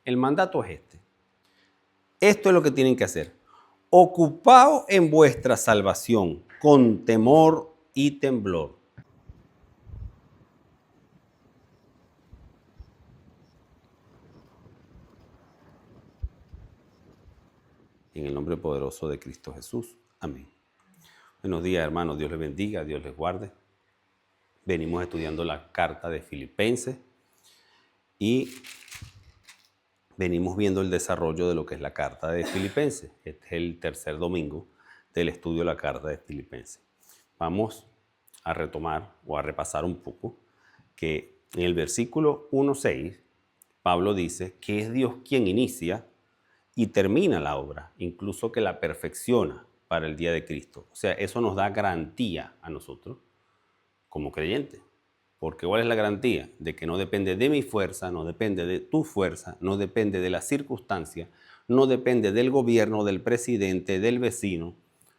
El mandato es este. Esto es lo que tienen que hacer. Ocupaos en vuestra salvación con temor y temblor. En el nombre poderoso de Cristo Jesús. Amén. Buenos días, hermanos. Dios les bendiga, Dios les guarde. Venimos estudiando la carta de Filipenses y venimos viendo el desarrollo de lo que es la carta de Filipenses. Este es el tercer domingo del estudio de la carta de Filipenses. Vamos a retomar o a repasar un poco que en el versículo 1:6 Pablo dice que es Dios quien inicia y termina la obra, incluso que la perfecciona para el día de Cristo. O sea, eso nos da garantía a nosotros como creyentes. Porque ¿cuál es la garantía? De que no depende de mi fuerza, no depende de tu fuerza, no depende de las circunstancias, no depende del gobierno, del presidente, del vecino,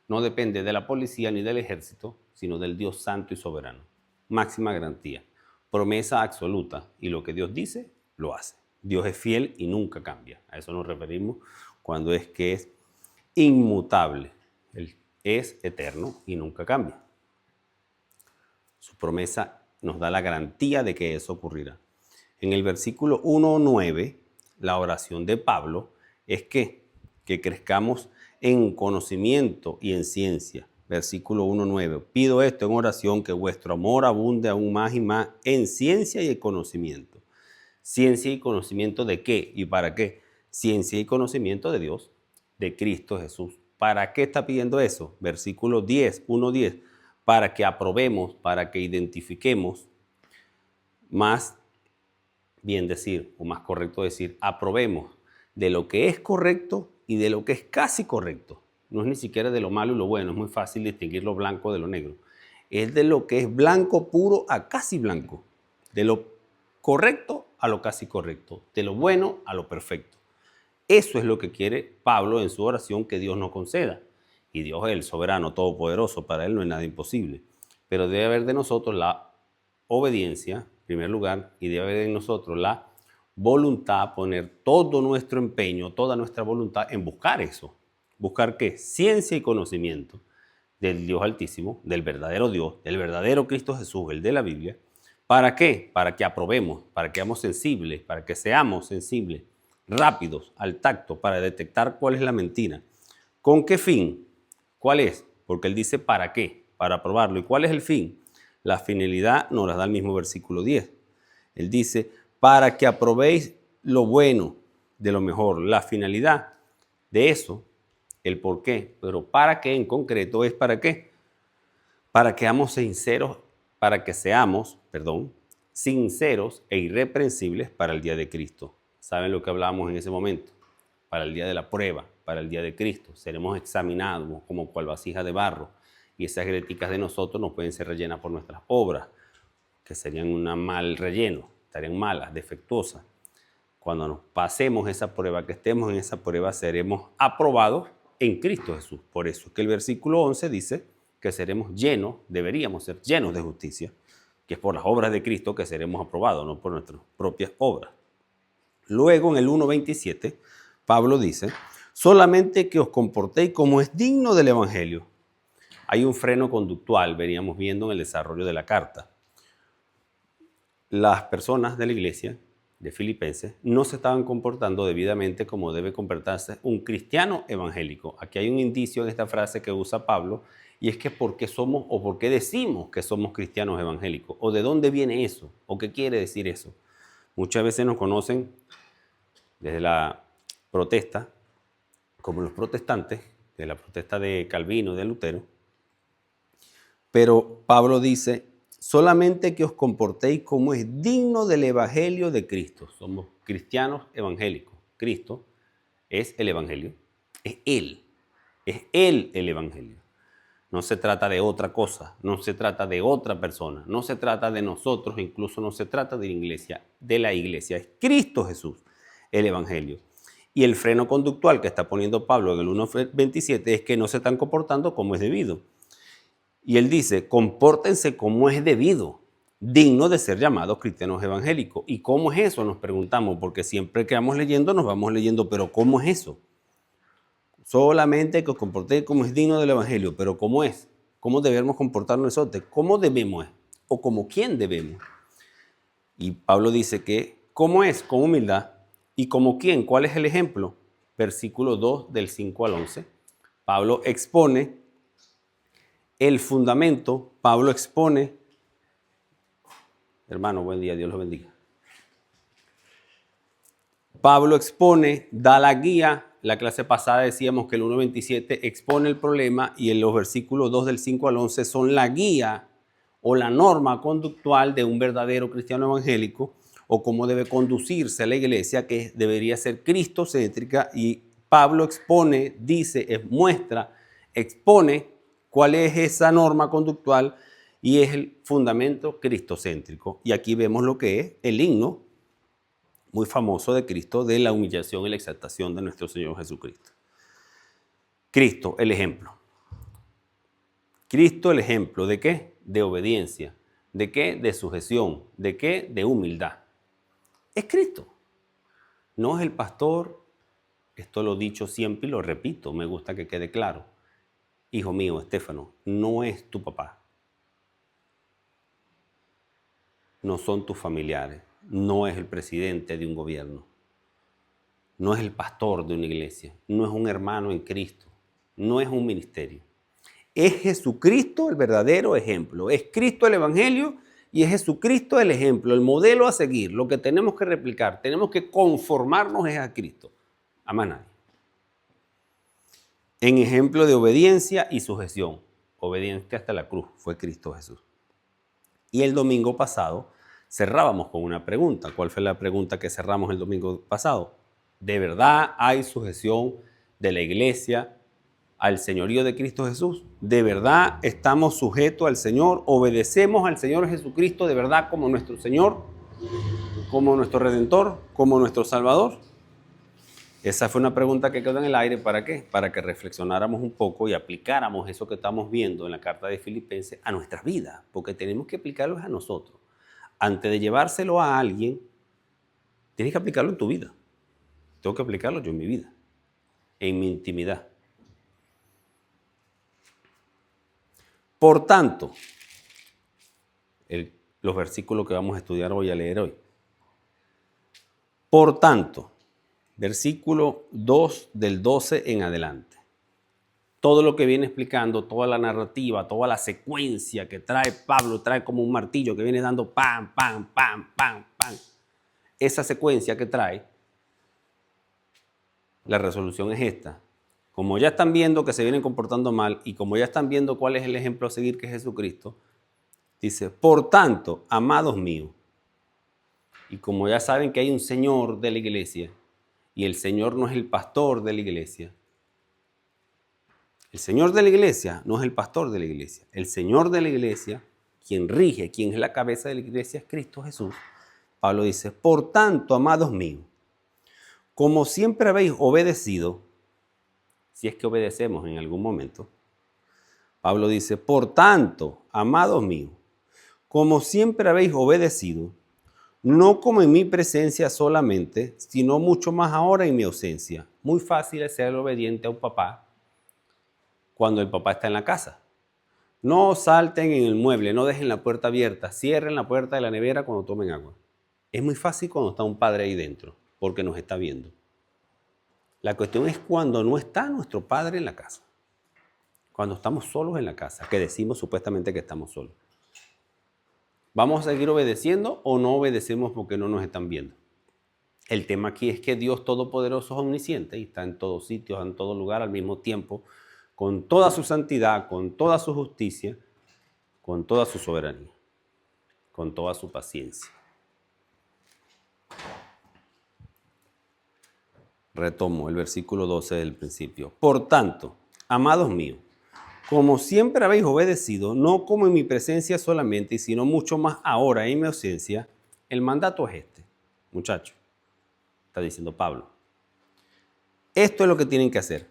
no depende de la policía ni del ejército, sino del Dios santo y soberano. Máxima garantía, promesa absoluta, y lo que Dios dice, lo hace. Dios es fiel y nunca cambia. A eso nos referimos cuando es que es inmutable. Él es eterno y nunca cambia. Su promesa nos da la garantía de que eso ocurrirá. En el versículo 1:9, la oración de Pablo es que crezcamos en conocimiento y en ciencia. Versículo 1:9. Pido esto en oración, que vuestro amor abunde aún más y más en ciencia y en conocimiento. ¿Ciencia y conocimiento de qué y para qué? Ciencia y conocimiento de Dios, de Cristo Jesús. ¿Para qué está pidiendo eso? Versículo 1:10. Para que aprobemos, para que identifiquemos, más bien decir, o más correcto decir, aprobemos de lo que es correcto y de lo que es casi correcto. No es ni siquiera de lo malo y lo bueno, es muy fácil distinguir lo blanco de lo negro. Es de lo que es blanco puro a casi blanco, de lo correcto a lo casi correcto, de lo bueno a lo perfecto. Eso es lo que quiere Pablo en su oración, que Dios nos conceda. Y Dios es el soberano, todopoderoso, para Él no hay nada imposible. Pero debe haber de nosotros la obediencia, en primer lugar, y debe haber de nosotros la voluntad, poner todo nuestro empeño, toda nuestra voluntad en buscar eso. ¿Buscar qué? Ciencia y conocimiento del Dios Altísimo, del verdadero Dios, del verdadero Cristo Jesús, el de la Biblia. ¿Para qué? Para que aprobemos, para que seamos sensibles, rápidos al tacto, para detectar cuál es la mentira. ¿Con qué fin? ¿Cuál es? Porque él dice ¿para qué? Para probarlo. ¿Y cuál es el fin? La finalidad nos la da el mismo versículo 10. Él dice, para que aprobéis lo bueno de lo mejor. La finalidad de eso, el por qué, pero para qué en concreto es para qué. Para que seamos sinceros e irreprensibles para el día de Cristo. ¿Saben lo que hablábamos en ese momento? Para el día de la prueba, para el día de Cristo. Seremos examinados como cual vasija de barro, y esas grieticas de nosotros no pueden ser rellenas por nuestras obras, que serían un mal relleno, estarían malas, defectuosas. Cuando nos pasemos esa prueba, que estemos en esa prueba, seremos aprobados en Cristo Jesús. Por eso es que el versículo 11 dice que deberíamos ser llenos de justicia, que es por las obras de Cristo que seremos aprobados, no por nuestras propias obras. Luego, en el 1:27, Pablo dice, solamente que os comportéis como es digno del Evangelio. Hay un freno conductual, veníamos viendo en el desarrollo de la carta. Las personas de la iglesia de Filipenses no se estaban comportando debidamente como debe comportarse un cristiano evangélico. Aquí hay un indicio en esta frase que usa Pablo, y es que por qué somos o por qué decimos que somos cristianos evangélicos, o de dónde viene eso, o qué quiere decir eso. Muchas veces nos conocen desde la protesta, como los protestantes, de la protesta de Calvino, de Lutero. Pero Pablo dice, solamente que os comportéis como es digno del evangelio de Cristo. Somos cristianos evangélicos. Cristo es el evangelio, es Él el evangelio. No se trata de otra cosa, no se trata de otra persona, no se trata de nosotros, incluso no se trata de la iglesia, es Cristo Jesús, el evangelio. Y el freno conductual que está poniendo Pablo en el 1:27 es que no se están comportando como es debido. Y él dice, compórtense como es debido. dignos de ser llamados cristianos evangélicos. ¿Y cómo es eso? Nos preguntamos, porque siempre que vamos leyendo, nos vamos leyendo, pero ¿cómo es eso? Solamente que os comportéis como es digno del evangelio, pero ¿cómo es? ¿Cómo debemos comportarnos nosotros? ¿Cómo debemos? ¿O como quién debemos? Y Pablo dice que, ¿cómo es? Con humildad. ¿Y como quién? ¿Cuál es el ejemplo? Versículo 2 del 5 al 11. Pablo expone el fundamento, Pablo expone, hermano, buen día, Dios los bendiga. Pablo expone, da la guía. La clase pasada decíamos que el 1.27 expone el problema y en los versículos 2 del 5 al 11 son la guía o la norma conductual de un verdadero cristiano evangélico o cómo debe conducirse la iglesia, que debería ser cristocéntrica. Y Pablo expone, dice, muestra, expone cuál es esa norma conductual y es el fundamento cristocéntrico. Y aquí vemos lo que es el himno muy famoso de Cristo, de la humillación y la exaltación de nuestro Señor Jesucristo. Cristo, el ejemplo. Cristo, el ejemplo ¿de qué? De obediencia. ¿De qué? De sujeción. ¿De qué? De humildad. Es Cristo. No es el pastor. Esto lo he dicho siempre y lo repito, me gusta que quede claro. Hijo mío, Estéfano, no es tu papá. No son tus familiares. No es el presidente de un gobierno. No es el pastor de una iglesia. No es un hermano en Cristo. No es un ministerio. Es Jesucristo el verdadero ejemplo. Es Cristo el evangelio y es Jesucristo el ejemplo, el modelo a seguir. Lo que tenemos que replicar, tenemos que conformarnos es a Cristo. A más nadie. En ejemplo de obediencia y sujeción. Obediencia hasta la cruz fue Cristo Jesús. Y el domingo pasado cerrábamos con una pregunta. ¿Cuál fue la pregunta que cerramos el domingo pasado? ¿De verdad hay sujeción de la iglesia al señorío de Cristo Jesús? ¿De verdad estamos sujetos al Señor? ¿Obedecemos al Señor Jesucristo de verdad como nuestro Señor, como nuestro Redentor, como nuestro Salvador? Esa fue una pregunta que quedó en el aire. ¿Para qué? Para que reflexionáramos un poco y aplicáramos eso que estamos viendo en la carta de Filipenses a nuestras vidas, porque tenemos que aplicarlo a nosotros. Antes de llevárselo a alguien, tienes que aplicarlo en tu vida. Tengo que aplicarlo yo en mi vida, en mi intimidad. Por tanto, los versículos que vamos a estudiar hoy, a leer hoy. Por tanto, versículo 2 del 12 en adelante. Todo lo que viene explicando, toda la narrativa, toda la secuencia que trae Pablo, trae como un martillo que viene dando pam, pam, pam, pam, pam. Esa secuencia que trae, la resolución es esta. Como ya están viendo que se vienen comportando mal y como ya están viendo cuál es el ejemplo a seguir, que es Jesucristo, dice, por tanto, amados míos, y como ya saben que hay un Señor de la iglesia y el Señor no es el pastor de la iglesia, el Señor de la iglesia no es el pastor de la iglesia. El Señor de la iglesia, quien rige, quien es la cabeza de la iglesia, es Cristo Jesús. Pablo dice, por tanto, amados míos, como siempre habéis obedecido, si es que obedecemos en algún momento, Pablo dice, por tanto, amados míos, como siempre habéis obedecido, no como en mi presencia solamente, sino mucho más ahora en mi ausencia. Muy fácil es ser obediente a un papá cuando el papá está en la casa. No salten en el mueble, no dejen la puerta abierta, cierren la puerta de la nevera cuando tomen agua. Es muy fácil cuando está un padre ahí dentro, porque nos está viendo. La cuestión es cuando no está nuestro padre en la casa. Cuando estamos solos en la casa, que decimos supuestamente que estamos solos. ¿Vamos a seguir obedeciendo o no obedecemos porque no nos están viendo? El tema aquí es que Dios Todopoderoso es omnisciente y está en todos sitios, en todo lugar al mismo tiempo, con toda su santidad, con toda su justicia, con toda su soberanía, con toda su paciencia. Retomo el versículo 12 del principio. Por tanto, amados míos, como siempre habéis obedecido, no como en mi presencia solamente, sino mucho más ahora en mi ausencia, el mandato es este, muchachos, está diciendo Pablo. Esto es lo que tienen que hacer.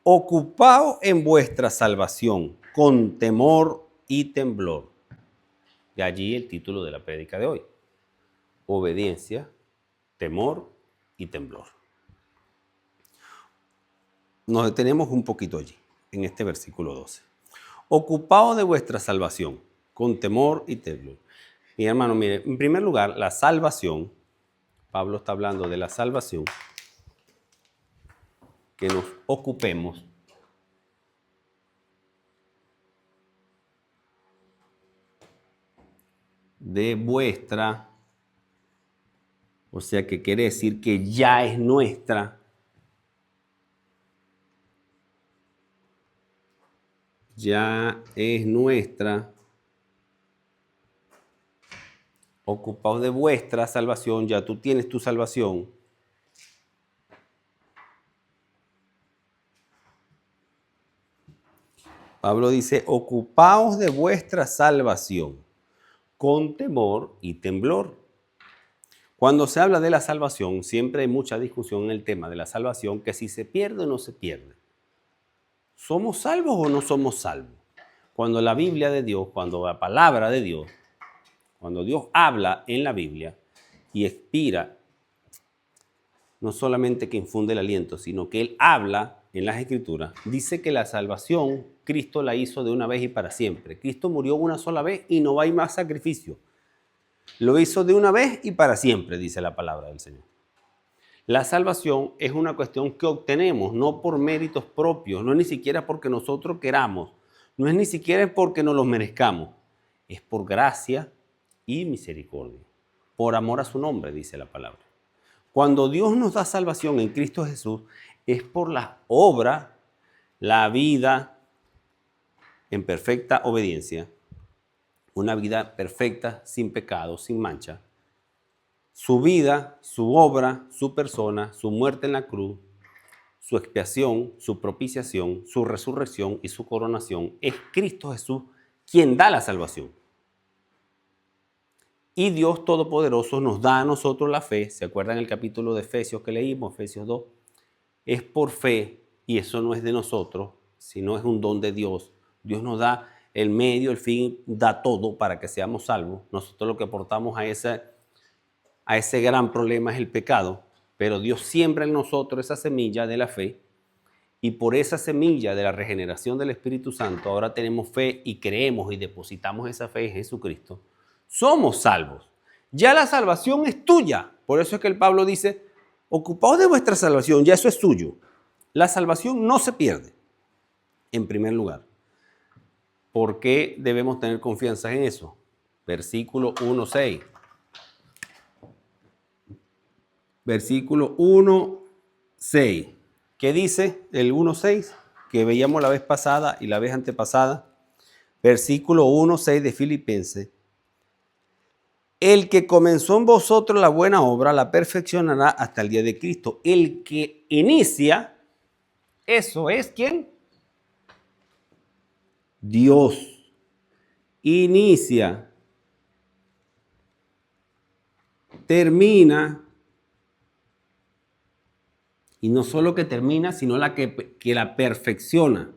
Ocupaos en vuestra salvación con temor y temblor. De allí el título de la prédica de hoy. Obediencia, temor y temblor. Nos detenemos un poquito allí, en este versículo 12. Ocupaos de vuestra salvación, con temor y temblor. Mi hermano, mire, en primer lugar, la salvación, Pablo está hablando de la salvación, que nos ocupemos de vuestra, o sea que quiere decir que ya es nuestra, ocupaos de vuestra salvación, ya tú tienes tu salvación. Pablo dice, ocupaos de vuestra salvación con temor y temblor. Cuando se habla de la salvación, siempre hay mucha discusión en el tema de la salvación, que si se pierde o no se pierde. ¿Somos salvos o no somos salvos? Cuando la Biblia de Dios, cuando la palabra de Dios, cuando Dios habla en la Biblia y expira, no solamente que infunde el aliento, sino que Él habla en las Escrituras, dice que la salvación Cristo la hizo de una vez y para siempre. Cristo murió una sola vez y no hay más sacrificio. Lo hizo de una vez y para siempre, dice la palabra del Señor. La salvación es una cuestión que obtenemos, no por méritos propios, no es ni siquiera porque nosotros queramos, no es ni siquiera porque nos los merezcamos, es por gracia y misericordia, por amor a su nombre, dice la palabra. Cuando Dios nos da salvación en Cristo Jesús, es por la obra, la vida en perfecta obediencia, una vida perfecta, sin pecado, sin mancha. Su vida, su obra, su persona, su muerte en la cruz, su expiación, su propiciación, su resurrección y su coronación, es Cristo Jesús quien da la salvación. Y Dios Todopoderoso nos da a nosotros la fe. ¿Se acuerdan el capítulo de Efesios que leímos, Efesios 2? Es por fe, y eso no es de nosotros, sino es un don de Dios. Dios nos da el medio, el fin, da todo para que seamos salvos. Nosotros lo que aportamos a ese gran problema es el pecado, pero Dios siembra en nosotros esa semilla de la fe, y por esa semilla de la regeneración del Espíritu Santo, ahora tenemos fe y creemos y depositamos esa fe en Jesucristo. Somos salvos. Ya la salvación es tuya. Por eso es que el Pablo dice, ocupaos de vuestra salvación, ya eso es suyo. La salvación no se pierde, en primer lugar. ¿Por qué debemos tener confianza en eso? Versículo 1:6. Versículo 1:6. ¿Qué dice el 1:6? Que veíamos la vez pasada y la vez antepasada. Versículo 1:6 de Filipenses. El que comenzó en vosotros la buena obra la perfeccionará hasta el día de Cristo. El que inicia, eso es ¿quién? Dios. Inicia, termina, y no solo que termina, sino que la perfecciona.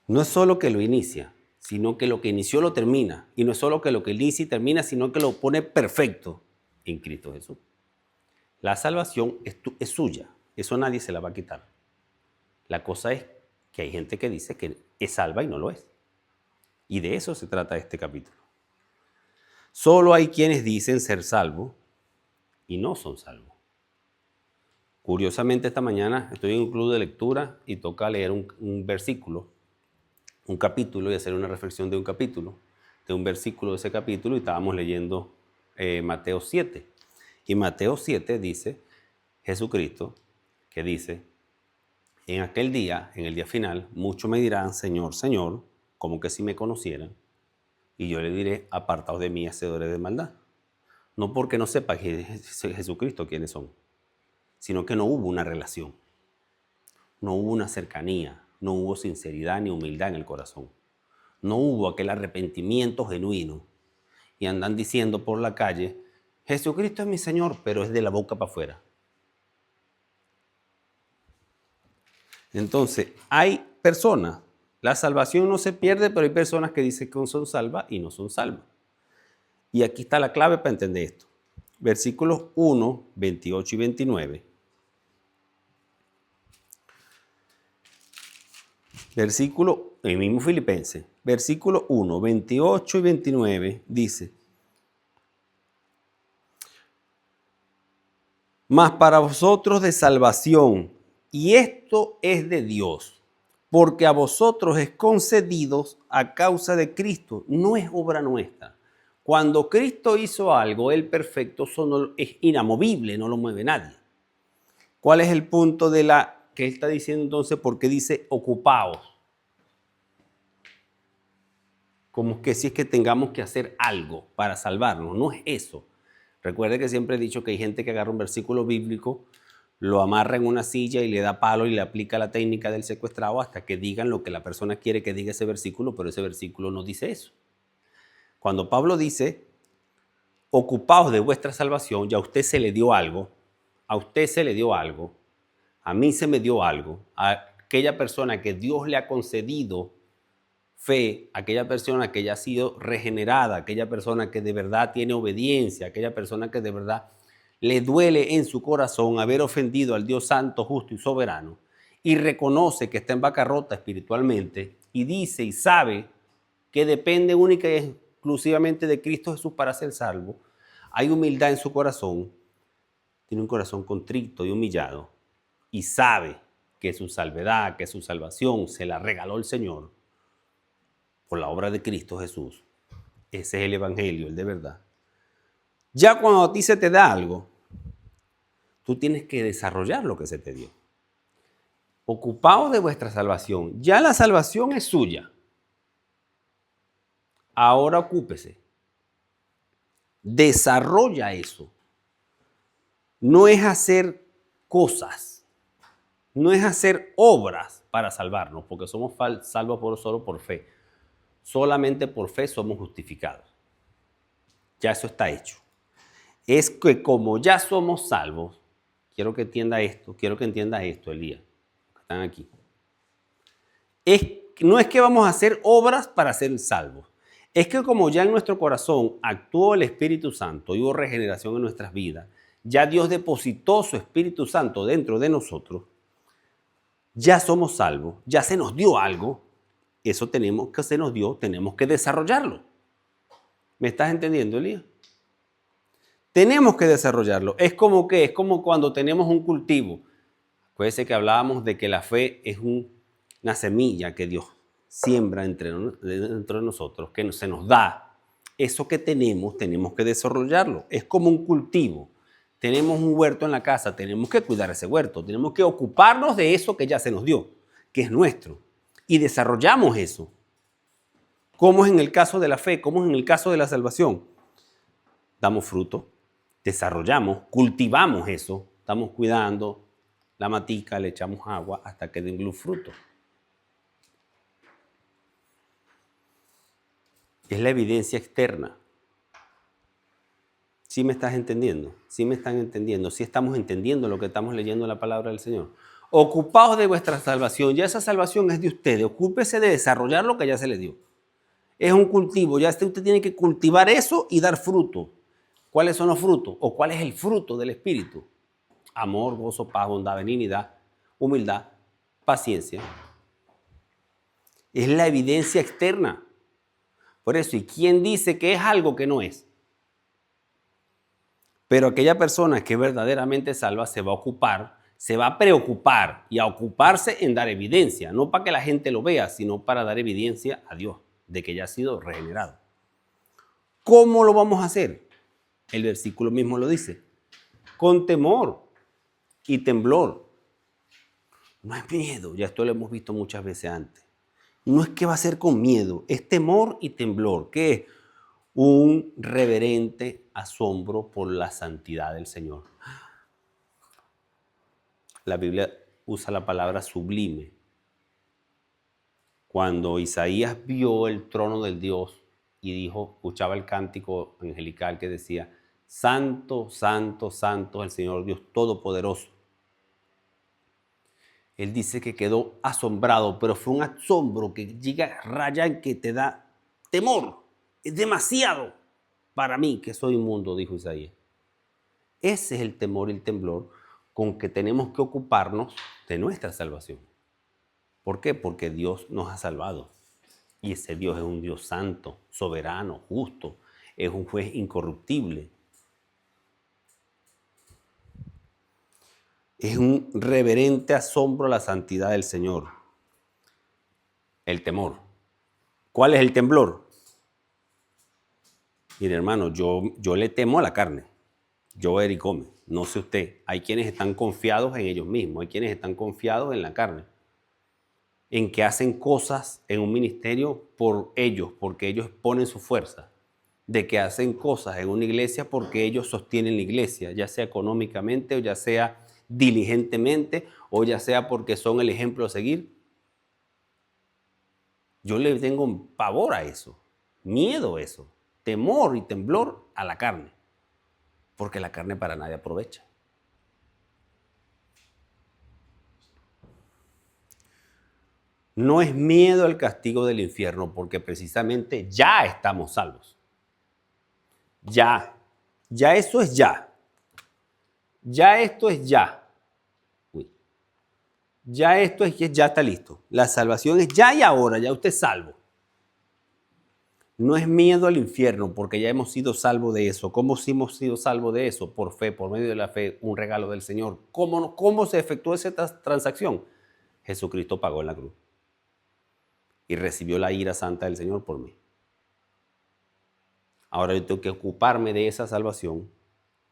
No es solo que lo inicia, sino que lo que inició lo termina. Y no es solo que lo que inicia y termina, sino que lo pone perfecto en Cristo Jesús. La salvación es suya. Eso nadie se la va a quitar. La cosa es que hay gente que dice que es salva y no lo es. Y de eso se trata este capítulo. Solo hay quienes dicen ser salvos y no son salvos. Curiosamente, esta mañana estoy en un club de lectura y toca leer un versículo, un capítulo, y hacer una reflexión de un capítulo, de un versículo de ese capítulo, y estábamos leyendo Mateo 7. Y Mateo 7 dice, Jesucristo, que dice, en aquel día, en el día final, muchos me dirán, Señor, Señor, como que si me conocieran, y yo le diré, apartaos de mí, hacedores de maldad. No porque no sepa Jesucristo quiénes son, sino que no hubo una relación, no hubo una cercanía, no hubo sinceridad ni humildad en el corazón. No hubo aquel arrepentimiento genuino. Y andan diciendo por la calle, Jesucristo es mi Señor, pero es de la boca para afuera. Entonces, hay personas La salvación no se pierde, pero hay personas que dicen que son salvas y no son salvas. Y aquí está la clave para entender esto. Versículos 1, 28 y 29. Versículo, el mismo Filipenses, versículo 1, 28 y 29 dice: mas para vosotros de salvación, y esto es de Dios, porque a vosotros es concedido a causa de Cristo, no es obra nuestra. Cuando Cristo hizo algo, el perfecto, eso no, es inamovible, no lo mueve nadie. ¿Cuál es el punto de la que él está diciendo entonces? Porque dice ocupaos. Como que si es que tengamos que hacer algo para salvarnos, no es eso. Recuerde que siempre he dicho que hay gente que agarra un versículo bíblico, lo amarra en una silla y le da palo y le aplica la técnica del secuestrado hasta que digan lo que la persona quiere que diga ese versículo, pero ese versículo no dice eso. Cuando Pablo dice, ocupaos de vuestra salvación, ya a usted se le dio algo, a usted se le dio algo, a mí se me dio algo, a aquella persona que Dios le ha concedido fe, aquella persona que ya ha sido regenerada, aquella persona que de verdad tiene obediencia, aquella persona que de verdad le duele en su corazón haber ofendido al Dios santo, justo y soberano, y reconoce que está en bancarrota espiritualmente, y dice y sabe que depende única y exclusivamente de Cristo Jesús para ser salvo, hay humildad en su corazón, tiene un corazón contrito y humillado, y sabe que su salvedad, que su salvación se la regaló el Señor por la obra de Cristo Jesús. Ese es el evangelio, el de verdad. Ya cuando a ti se te da algo, tú tienes que desarrollar lo que se te dio. Ocupaos de vuestra salvación. Ya la salvación es suya. Ahora ocúpese. Desarrolla eso. No es hacer cosas. No es hacer obras para salvarnos, porque somos salvos solo por fe. Solamente por fe somos justificados. Ya eso está hecho. Es que como ya somos salvos, quiero que entienda esto, Elías, que están aquí. No es que vamos a hacer obras para ser salvos. Es que como ya en nuestro corazón actuó el Espíritu Santo y hubo regeneración en nuestras vidas, ya Dios depositó su Espíritu Santo dentro de nosotros, ya somos salvos, ya se nos dio algo, eso tenemos que se nos dio, tenemos que desarrollarlo. ¿Me estás entendiendo, Elías? Tenemos que desarrollarlo. Es como cuando tenemos un cultivo. Acuérdense que hablábamos de que la fe es una semilla que Dios siembra dentro de nosotros, que se nos da. Eso que tenemos que desarrollarlo. Es como un cultivo. Tenemos un huerto en la casa, tenemos que cuidar ese huerto, tenemos que ocuparnos de eso que ya se nos dio, que es nuestro. Y desarrollamos eso. ¿Cómo es en el caso de la fe? ¿Cómo es en el caso de la salvación? Damos fruto, desarrollamos, cultivamos eso, estamos cuidando la matica, le echamos agua hasta que den luz fruto. Es la evidencia externa. ¿Sí me estás entendiendo? ¿Sí me están entendiendo? ¿Sí estamos entendiendo lo que estamos leyendo en la palabra del Señor? Ocupaos de vuestra salvación. Ya esa salvación es de ustedes. Ocúpese de desarrollar lo que ya se le dio. Es un cultivo. Ya usted tiene que cultivar eso y dar fruto. ¿Cuáles son los frutos? ¿O cuál es el fruto del Espíritu? Amor, gozo, paz, bondad, benignidad, humildad, paciencia. Es la evidencia externa. Por eso, ¿y quién dice que es algo que no es? Pero aquella persona que verdaderamente salva se va a ocupar, se va a preocupar y a ocuparse en dar evidencia, no para que la gente lo vea, sino para dar evidencia a Dios de que ya ha sido regenerado. ¿Cómo lo vamos a hacer? El versículo mismo lo dice. Con temor y temblor. No es miedo, ya esto lo hemos visto muchas veces antes. No es que va a ser con miedo, es temor y temblor. ¿Qué es? Un reverente asombro por la santidad del Señor. La Biblia usa la palabra sublime. Cuando Isaías vio el trono del Dios y dijo, escuchaba el cántico angelical que decía, Santo, Santo, Santo es el Señor Dios Todopoderoso. Él dice que quedó asombrado, pero fue un asombro que llega a raya en que te da temor. Es demasiado para mí que soy inmundo, dijo Isaías. Ese es el temor y el temblor con que tenemos que ocuparnos de nuestra salvación. ¿Por qué? Porque Dios nos ha salvado. Y ese Dios es un Dios santo, soberano, justo. Es un juez incorruptible. Es un reverente asombro a la santidad del Señor. El temor. ¿Cuál es el temblor? Mire, hermano, yo le temo a la carne. Yo, Eric Gómez, no sé usted. Hay quienes están confiados en ellos mismos. Hay quienes están confiados en la carne. En que hacen cosas en un ministerio por ellos, porque ellos ponen su fuerza. De que hacen cosas en una iglesia porque ellos sostienen la iglesia, ya sea económicamente o ya sea diligentemente o ya sea porque son el ejemplo a seguir. Yo le tengo pavor a eso, miedo a eso, temor y temblor a la carne, porque la carne para nadie aprovecha. No es miedo al castigo del infierno, porque precisamente ya estamos salvos. Ya eso es ya. Ya esto es ya. Ya esto es que ya está listo. La salvación es ya y ahora, ya usted es salvo. No es miedo al infierno, porque ya hemos sido salvos de eso. ¿Cómo hemos sido salvos de eso? Por fe, por medio de la fe, un regalo del Señor. ¿Cómo se efectuó esa transacción? Jesucristo pagó en la cruz y recibió la ira santa del Señor por mí. Ahora yo tengo que ocuparme de esa salvación,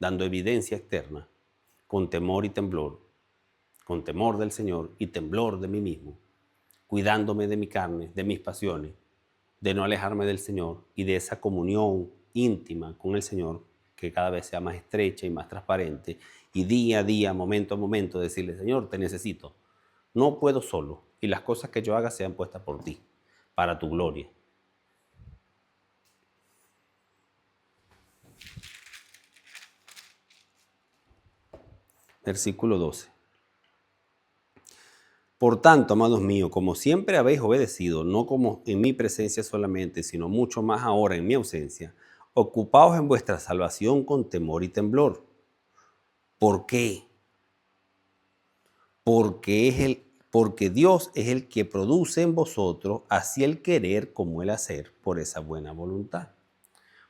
dando evidencia externa, con temor y temblor, con temor del Señor y temblor de mí mismo, cuidándome de mi carne, de mis pasiones, de no alejarme del Señor y de esa comunión íntima con el Señor que cada vez sea más estrecha y más transparente, y día a día, momento a momento, decirle: Señor, te necesito, no puedo solo, y las cosas que yo haga sean puestas por ti, para tu gloria. Versículo 12. Por tanto, amados míos, como siempre habéis obedecido, no como en mi presencia solamente, sino mucho más ahora en mi ausencia, ocupaos en vuestra salvación con temor y temblor. ¿Por qué? Porque Dios es el que produce en vosotros así el querer como el hacer por esa buena voluntad.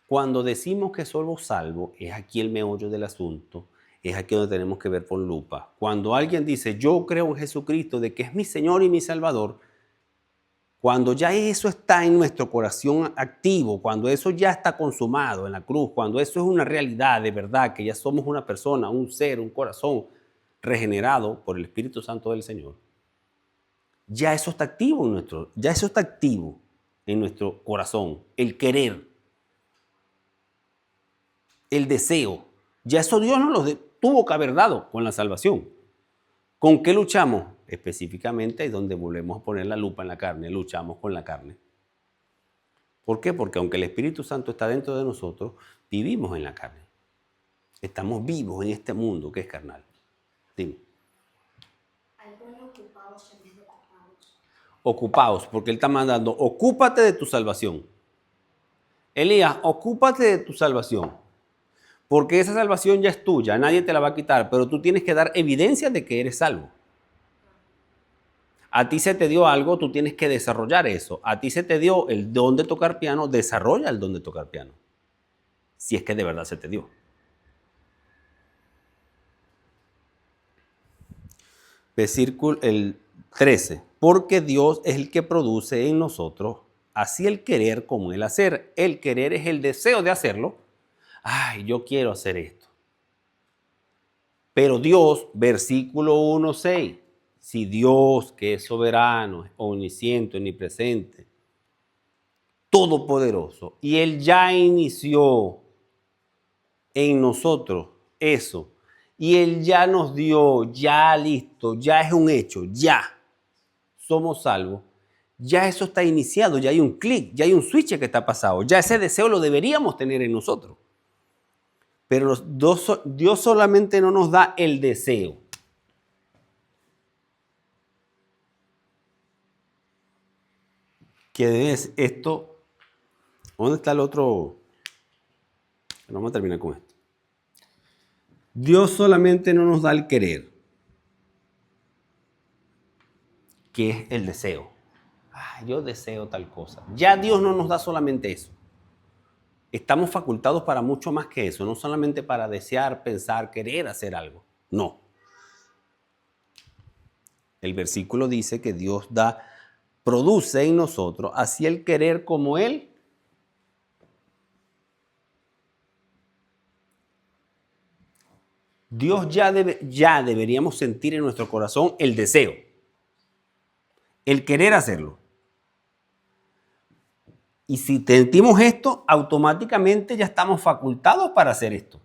Cuando decimos que somos salvos, es aquí el meollo del asunto. Es aquí donde tenemos que ver con lupa. Cuando alguien dice: yo creo en Jesucristo, de que es mi Señor y mi Salvador, cuando ya eso está en nuestro corazón activo, cuando eso ya está consumado en la cruz, cuando eso es una realidad de verdad, que ya somos una persona, un ser, un corazón regenerado por el Espíritu Santo del Señor, ya eso está activo en nuestro corazón, el querer, el deseo. Ya eso Dios nos lo tuvo que haber dado con la salvación. ¿Con qué luchamos? Específicamente es donde volvemos a poner la lupa en la carne, luchamos con la carne. ¿Por qué? Porque aunque el Espíritu Santo está dentro de nosotros, vivimos en la carne. Estamos vivos en este mundo que es carnal. Dime. Algunos ocupados en vez de ocupados. Ocupados, porque Él está mandando: ocúpate de tu salvación. Elías, ocúpate de tu salvación. Porque esa salvación ya es tuya, nadie te la va a quitar, pero tú tienes que dar evidencia de que eres salvo. A ti se te dio algo, tú tienes que desarrollar eso. A ti se te dio el don de tocar piano, desarrolla el don de tocar piano. Si es que de verdad se te dio. Versículo el 13. Porque Dios es el que produce en nosotros así el querer como el hacer. El querer es el deseo de hacerlo. Ay, yo quiero hacer esto. Pero Dios, versículo 1:6, si Dios, que es soberano, omnisciente, omnipresente, todopoderoso, y Él ya inició en nosotros eso, y Él ya nos dio, ya listo, ya es un hecho, ya somos salvos, ya eso está iniciado, ya hay un clic, ya hay un switch que está pasado, ya ese deseo lo deberíamos tener en nosotros. Pero Dios solamente no nos da el deseo. que es esto. ¿Dónde está el otro? Vamos a terminar con esto. Dios solamente no nos da el querer, que es el deseo. Yo deseo tal cosa. Ya Dios no nos da solamente eso. Estamos facultados para mucho más que eso, no solamente para desear, pensar, querer hacer algo. No. El versículo dice que Dios produce en nosotros así el querer como Él. Dios ya deberíamos sentir en nuestro corazón el deseo, el querer hacerlo. Y si sentimos esto, automáticamente ya estamos facultados para hacer esto,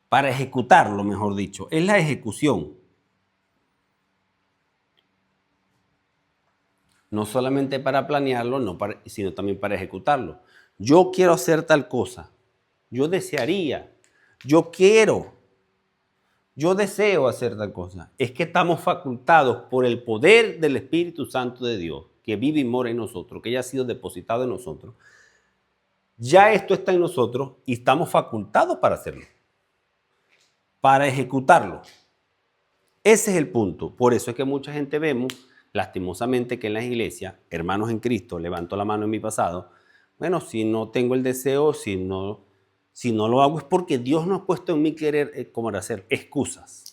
para ejecutarlo, mejor dicho. Es la ejecución. No solamente para planearlo, sino también para ejecutarlo. Yo quiero hacer tal cosa. Yo desearía. Yo quiero. Yo deseo hacer tal cosa. Es que estamos facultados por el poder del Espíritu Santo de Dios, que vive y mora en nosotros, que ya ha sido depositado en nosotros. Ya esto está en nosotros y estamos facultados para hacerlo, para ejecutarlo. Ese es el punto. Por eso es que mucha gente vemos, lastimosamente, que en las iglesias, hermanos en Cristo, levanto la mano en mi pasado, bueno, si no tengo el deseo, si no lo hago es porque Dios no ha puesto en mí querer, como hacer, excusas.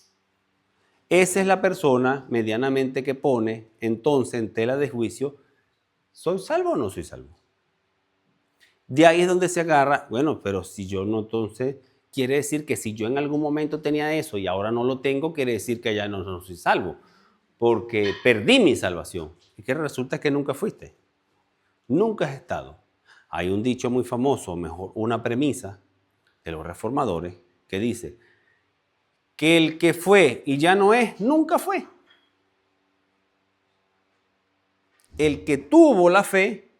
Esa es la persona medianamente que pone entonces en tela de juicio, ¿soy salvo o no soy salvo? De ahí es donde se agarra, bueno, pero si yo no, entonces quiere decir que si yo en algún momento tenía eso y ahora no lo tengo, quiere decir que ya no soy salvo, porque perdí mi salvación. Y que resulta que nunca fuiste, nunca has estado. Hay un dicho muy famoso, mejor una premisa de los reformadores, que dice que el que fue y ya no es, nunca fue. El que tuvo la fe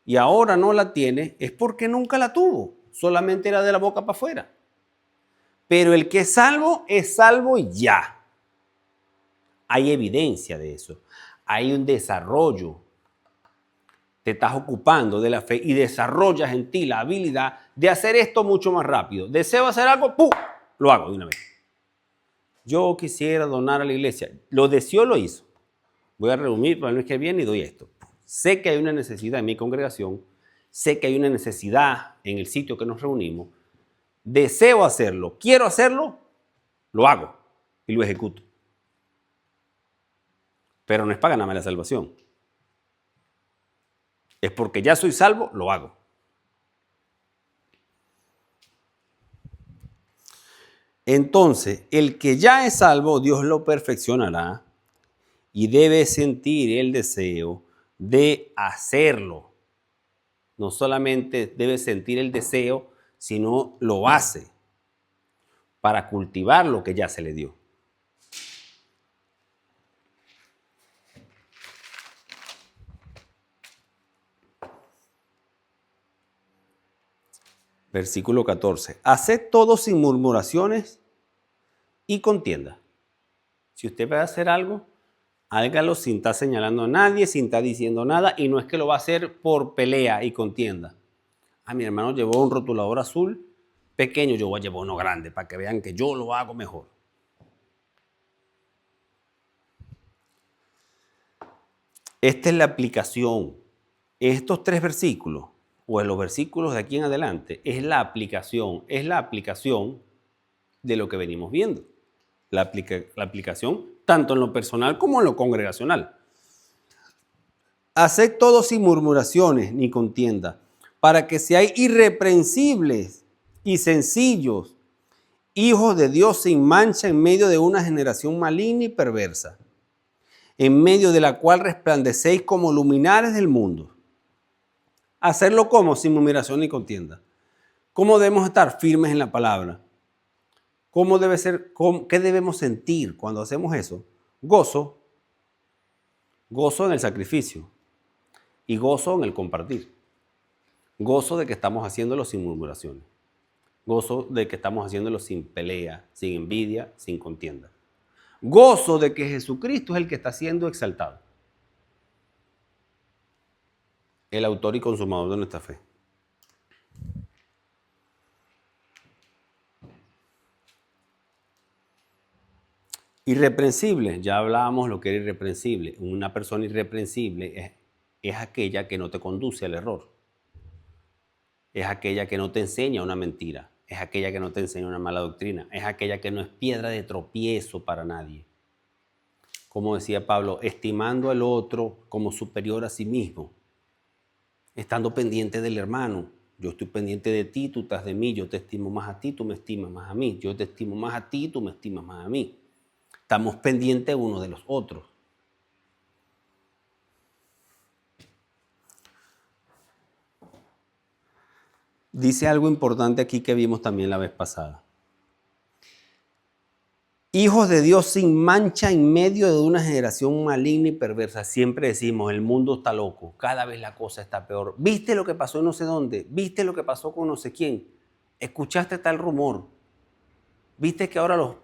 y ahora no la tiene, es porque nunca la tuvo, solamente era de la boca para afuera. Pero el que es salvo y ya. Hay evidencia de eso. Hay un desarrollo. Te estás ocupando de la fe y desarrollas en ti la habilidad de hacer esto mucho más rápido. Deseo hacer algo, ¡pum!, lo hago de una vez. Yo quisiera donar a la iglesia. Lo deseó, lo hizo. Voy a reunir para el mes que viene y doy esto. Sé que hay una necesidad en mi congregación, sé que hay una necesidad en el sitio que nos reunimos, deseo hacerlo, quiero hacerlo, lo hago y lo ejecuto. Pero no es para ganarme la salvación. Es porque ya soy salvo, lo hago. Entonces, el que ya es salvo, Dios lo perfeccionará y debe sentir el deseo de hacerlo. No solamente debe sentir el deseo, sino lo hace para cultivar lo que ya se le dio. Versículo 14. Haced todo sin murmuraciones y contienda. Si usted va a hacer algo, hágalo sin estar señalando a nadie, sin estar diciendo nada, y no es que lo va a hacer por pelea y contienda. Mi hermano llevó un rotulador azul pequeño, yo voy a llevar uno grande para que vean que yo lo hago mejor. Esta es la aplicación. Estos 3 versículos, o en los versículos de aquí en adelante, es la aplicación de lo que venimos viendo. La aplicación tanto en lo personal como en lo congregacional. Haced todo sin murmuraciones ni contienda, para que seáis irreprensibles y sencillos, hijos de Dios sin mancha en medio de una generación maligna y perversa, en medio de la cual resplandecéis como luminares del mundo. Hacerlo como sin murmuración ni contienda. ¿Cómo debemos estar firmes en la palabra? ¿Cómo debe ser? ¿Qué debemos sentir cuando hacemos eso? Gozo en el sacrificio y gozo en el compartir. Gozo de que estamos haciéndolo sin murmuraciones. Gozo de que estamos haciéndolo sin pelea, sin envidia, sin contienda. Gozo de que Jesucristo es el que está siendo exaltado. el autor y consumador de nuestra fe. Irreprensible, ya hablábamos lo que era irreprensible. Una persona irreprensible es aquella que no te conduce al error. Es aquella que no te enseña una mentira. Es aquella que no te enseña una mala doctrina. Es aquella que no es piedra de tropiezo para nadie. Como decía Pablo, estimando al otro como superior a sí mismo. Estando pendiente del hermano. Yo estoy pendiente de ti, tú estás de mí. Yo te estimo más a ti, tú me estimas más a mí. Yo te estimo más a ti, tú me estimas más a mí. Estamos pendientes uno de los otros. Dice algo importante aquí que vimos también la vez pasada. Hijos de Dios sin mancha en medio de una generación maligna y perversa. Siempre decimos, el mundo está loco, cada vez la cosa está peor. ¿Viste lo que pasó en no sé dónde? ¿Viste lo que pasó con no sé quién? ¿Escuchaste tal rumor? ¿Viste que ahora los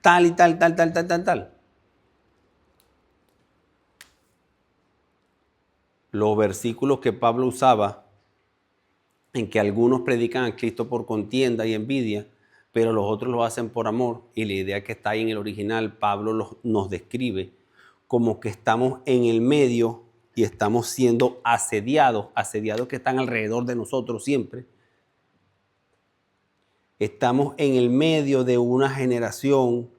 tal y tal? Los versículos que Pablo usaba, en que algunos predican a Cristo por contienda y envidia, pero los otros lo hacen por amor, y la idea que está ahí en el original, Pablo nos describe como que estamos en el medio y estamos siendo asediados que están alrededor de nosotros siempre. Estamos en el medio de una generación,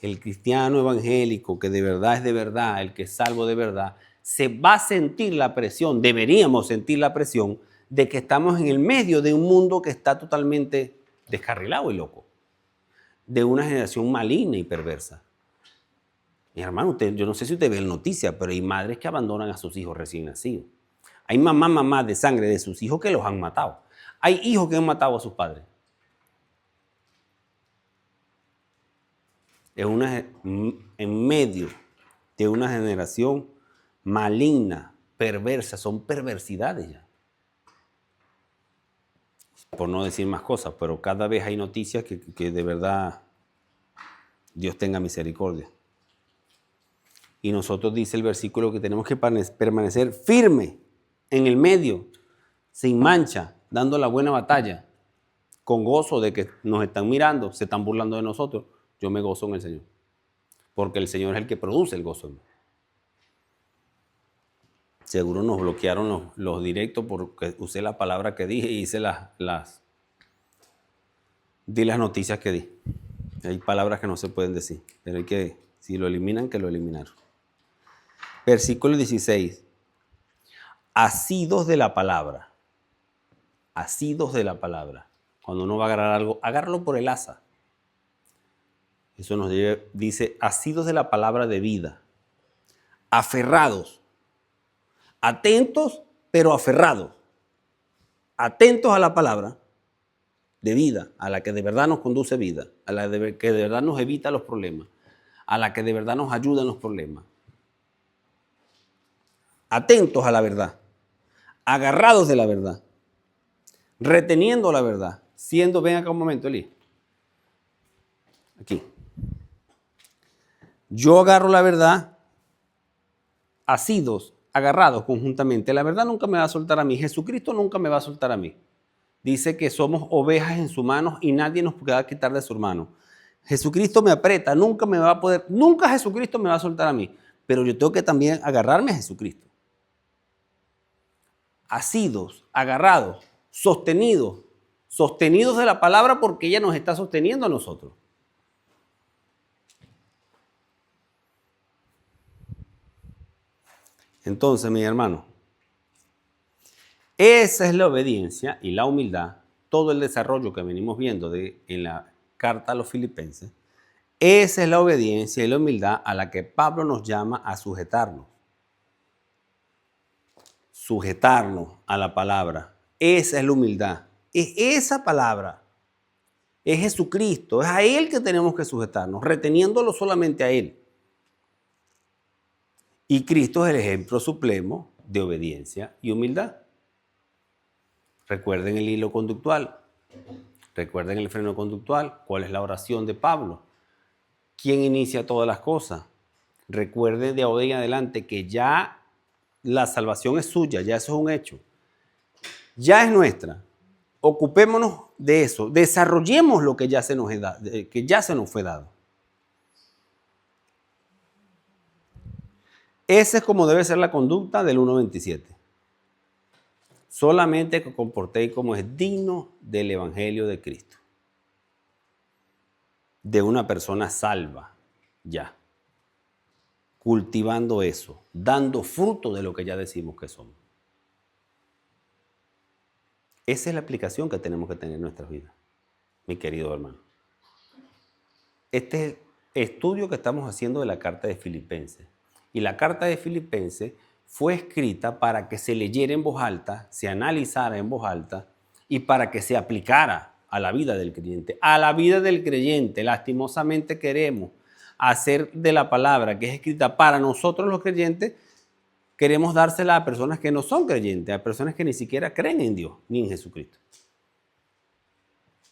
el cristiano evangélico, que de verdad es de verdad, el que es salvo de verdad, se va a sentir la presión, deberíamos sentir la presión de que estamos en el medio de un mundo que está totalmente descarrilado y loco, de una generación maligna y perversa. Mi hermano, yo no sé si usted ve la noticia, pero hay madres que abandonan a sus hijos recién nacidos. Hay mamás de sangre de sus hijos que los han matado. Hay hijos que han matado a sus padres. En medio de una generación maligna, perversa, son perversidades ya. Por no decir más cosas, pero cada vez hay noticias que de verdad Dios tenga misericordia. Y nosotros, dice el versículo, que tenemos que permanecer firme en el medio, sin mancha, dando la buena batalla, con gozo de que nos están mirando, se están burlando de nosotros. Yo me gozo en el Señor, porque el Señor es el que produce el gozo en mí. Seguro nos bloquearon los directos porque usé la palabra que dije y hice di las noticias que di. Hay palabras que no se pueden decir, pero hay que, si lo eliminan, que lo eliminaron. Versículo 16. Asidos de la palabra. Asidos de la palabra. Cuando uno va a agarrar algo, agárralo por el asa. Eso nos dice, asidos de la palabra de vida. Aferrados. Atentos, pero aferrados. Atentos a la palabra de vida, a la que de verdad nos conduce vida, a la que de verdad nos evita los problemas, a la que de verdad nos ayuda en los problemas. Atentos a la verdad, agarrados de la verdad, reteniendo la verdad, siendo, ven acá un momento, Eli. Aquí. Yo agarro la verdad, asidos, agarrados conjuntamente. La verdad nunca me va a soltar a mí. Jesucristo nunca me va a soltar a mí. Dice que somos ovejas en sus manos y nadie nos puede quitar de sus manos. Jesucristo me aprieta, nunca Jesucristo me va a soltar a mí. Pero yo tengo que también agarrarme a Jesucristo. Asidos, agarrados, sostenidos de la palabra porque ella nos está sosteniendo a nosotros. Entonces, mi hermano, esa es la obediencia y la humildad, todo el desarrollo que venimos viendo en la carta a los Filipenses. Esa es la obediencia y la humildad a la que Pablo nos llama a sujetarnos. Sujetarnos a la palabra. Esa es la humildad. Es esa palabra. Es Jesucristo. Es a Él que tenemos que sujetarnos, reteniéndolo solamente a Él. Y Cristo es el ejemplo supremo de obediencia y humildad. Recuerden el hilo conductual. Recuerden el freno conductual. ¿Cuál es la oración de Pablo? ¿Quién inicia todas las cosas? Recuerden de ahora en adelante que ya la salvación es suya, ya eso es un hecho. Ya es nuestra. Ocupémonos de eso, desarrollemos lo que ya se nos fue dado. Esa es como debe ser la conducta del 1.27. Solamente que comportéis como es digno del Evangelio de Cristo. De una persona salva, ya. Cultivando eso, dando fruto de lo que ya decimos que somos. Esa es la aplicación que tenemos que tener en nuestras vidas, mi querido hermano. Este es el estudio que estamos haciendo de la carta de Filipenses. Y la carta de Filipenses fue escrita para que se leyera en voz alta, se analizara en voz alta y para que se aplicara a la vida del creyente. A la vida del creyente, lastimosamente queremos hacer de la palabra que es escrita para nosotros los creyentes, queremos dársela a personas que no son creyentes, a personas que ni siquiera creen en Dios ni en Jesucristo.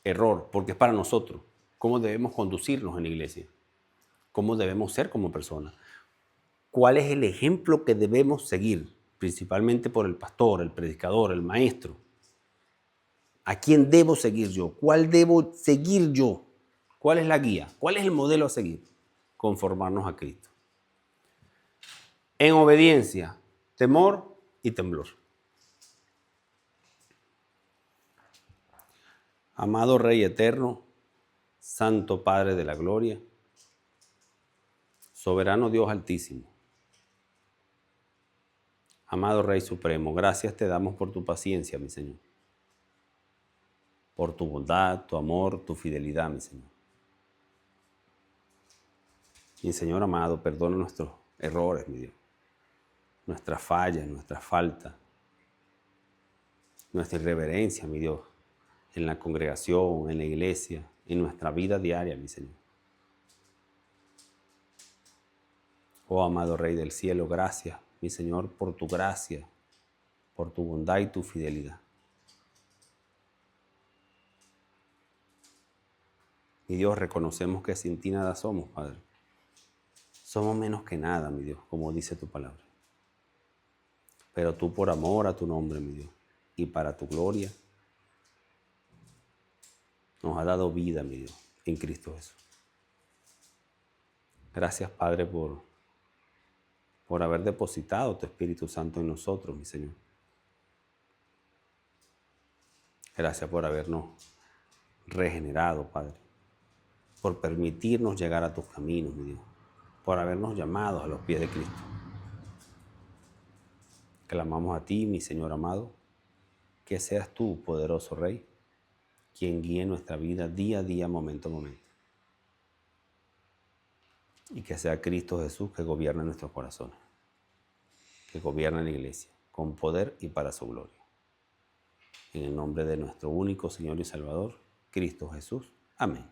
Error, porque es para nosotros. ¿Cómo debemos conducirnos en la iglesia? ¿Cómo debemos ser como personas? ¿Cuál es el ejemplo que debemos seguir? Principalmente por el pastor, el predicador, el maestro. ¿A quién debo seguir yo? ¿Cuál debo seguir yo? ¿Cuál es la guía? ¿Cuál es el modelo a seguir? Conformarnos a Cristo. En obediencia, temor y temblor. Amado Rey eterno, Santo Padre de la gloria, soberano Dios altísimo, amado Rey supremo, gracias te damos por tu paciencia, mi Señor, por tu bondad, tu amor, tu fidelidad, mi Señor. Mi Señor amado, perdona nuestros errores, mi Dios, nuestras fallas, nuestras faltas, nuestra irreverencia, mi Dios, en la congregación, en la iglesia, en nuestra vida diaria, mi Señor. Oh amado Rey del cielo, gracias, mi Señor, por tu gracia, por tu bondad y tu fidelidad. Mi Dios, reconocemos que sin ti nada somos, Padre. Somos menos que nada, mi Dios, como dice tu palabra. Pero tú por amor a tu nombre, mi Dios, y para tu gloria, nos ha dado vida, mi Dios, en Cristo Jesús. Gracias, Padre, por haber depositado tu Espíritu Santo en nosotros, mi Señor. Gracias por habernos regenerado, Padre. Por permitirnos llegar a tus caminos, mi Dios. Por habernos llamado a los pies de Cristo. Clamamos a ti, mi Señor amado, que seas tú, poderoso Rey, quien guíe nuestra vida día a día, momento a momento. Y que sea Cristo Jesús que gobierne nuestros corazones, que gobierne la iglesia, con poder y para su gloria. En el nombre de nuestro único Señor y Salvador, Cristo Jesús. Amén.